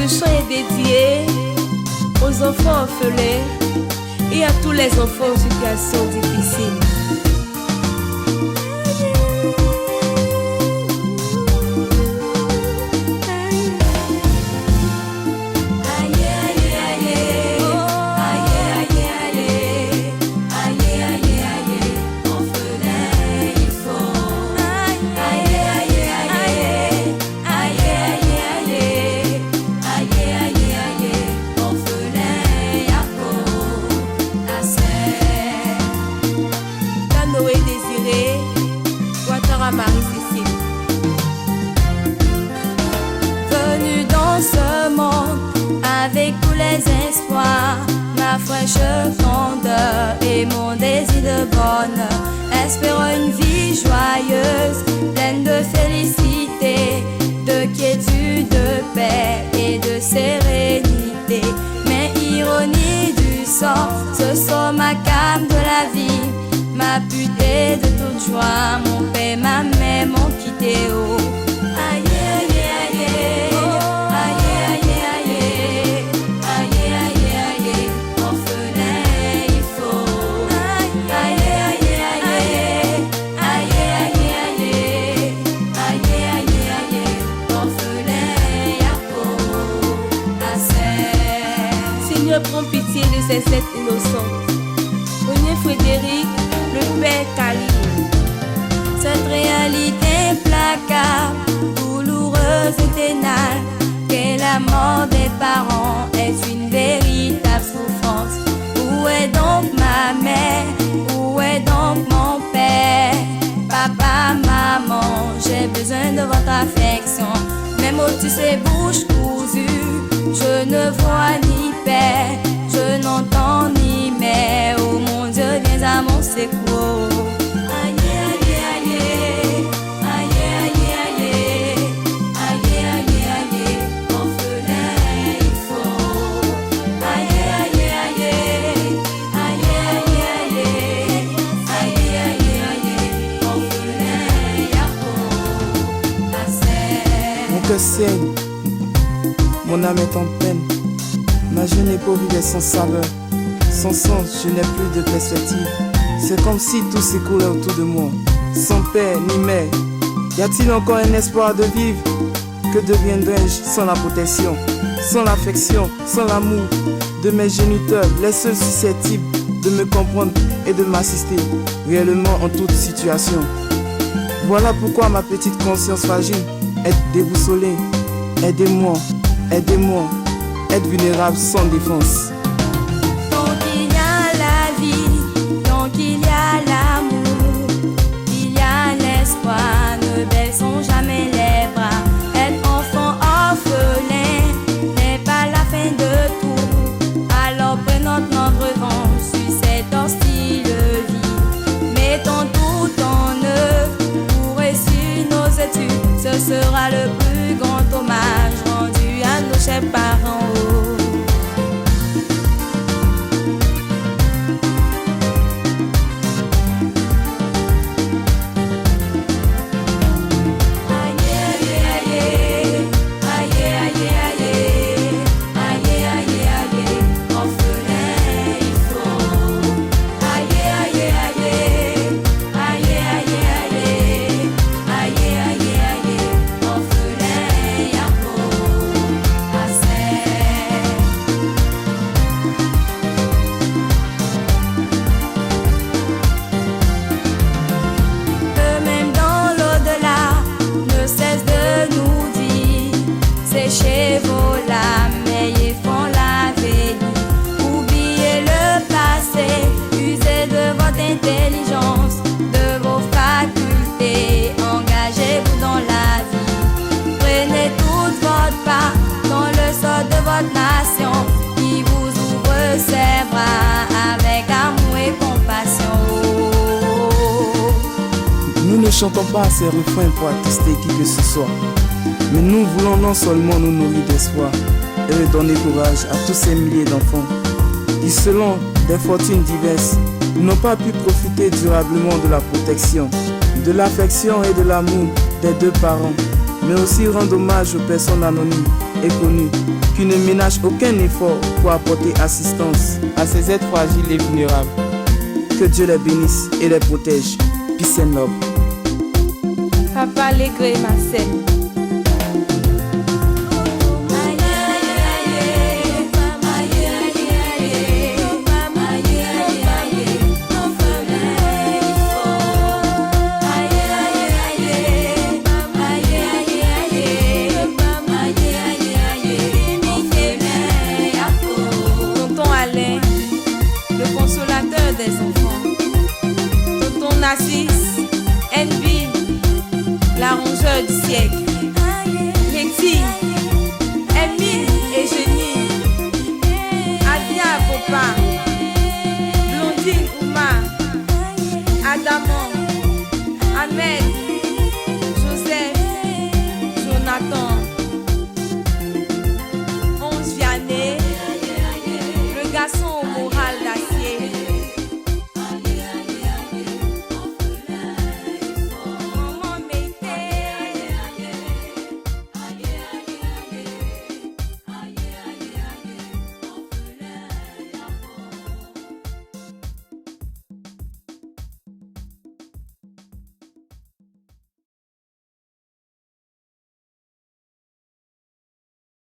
Ce chant est dédié aux enfants orphelins et à tous les enfants en situation difficile. Marie-Cécile. Venue dans ce monde avec tous les espoirs, ma fraîche candeur et mon désir de bonheur, espérant une vie joyeuse, pleine de félicité, de quiétude, de paix et de sérénité. Mais ironie du sort, ce sont ma came de la vie, ma putée de toute joie, mon père, ma mère m'ont quitté. Oh, aïe, aïe, aïe, oh, aïe, aïe, aïe, aïe, aïe, aïe, orphelin, il faut. Aïe, aïe, aïe, aïe, aïe, aïe, aïe, aïe, aïe, orphelin, y'a assez. Seigneur, prends pitié de ces êtres innocents. René Frédéric, le père Khalil. Cette réalité implacable, douloureuse et ténale, qu'est la mort des parents, est une véritable souffrance. Où est donc ma mère? Où est donc mon père? Papa, maman, j'ai besoin de votre affection. Mes mots tu sais bouche cousue, je ne vois ni père, je n'entends ni mère. Oh mon Dieu, viens à mon secours. Aïe, aïe, aïe, aïe, aïe, aïe, aïe, aïe, aïe, orphelin, il faut. Aïe, aïe, aïe, aïe, aïe, aïe, aïe, aïe, orphelin, y'a pas assez. Mon cœur saigne, mon âme est en peine, ma jeune épaule est sans saveur. Sans sens, je n'ai plus de perspective. C'est comme si tout s'écoulait autour de moi. Sans père ni mère, y a-t-il encore un espoir de vivre? Que deviendrais-je sans la protection, sans l'affection, sans l'amour de mes géniteurs, les seuls susceptibles de me comprendre et de m'assister réellement en toute situation? Voilà pourquoi ma petite conscience fragile est déboussolée. Aidez-moi, aidez-moi, être vulnérable sans défense. Il y a l'amour, il y a l'espoir, ne baissons jamais les bras. Être enfant orphelin n'est pas la fin de tout. Alors prenons notre revanche sur cette hostile vie. Mettons tout en œuvre pour réussir nos études. Ce sera le plus grand hommage rendu à nos chers parents. Séchez vos larmes, ayez font la veille. Oubliez le passé, usez de votre intelligence, de vos facultés, engagez-vous dans la vie. Prenez toute votre part dans le sort de votre nation, qui vous ouvre ses bras avec amour et compassion. Nous ne chantons pas ces refrains pour attister qui que ce soit, mais nous voulons non seulement nous nourrir d'espoir et donner courage à tous ces milliers d'enfants qui, selon des fortunes diverses, n'ont pas pu profiter durablement de la protection, de l'affection et de l'amour des deux parents, mais aussi rendre hommage aux personnes anonymes et connu, qui ne ménage aucun effort pour apporter assistance à ces êtres fragiles et vulnérables. Que Dieu les bénisse et les protège. Peace and love. Papa Légré Marcel. Des enfants. Tonton Nassis, Envy, la rongeur du siècle. Letty, Amy et Jenny, Adia Popa, Blondine Ouma, Adamon, Ahmed.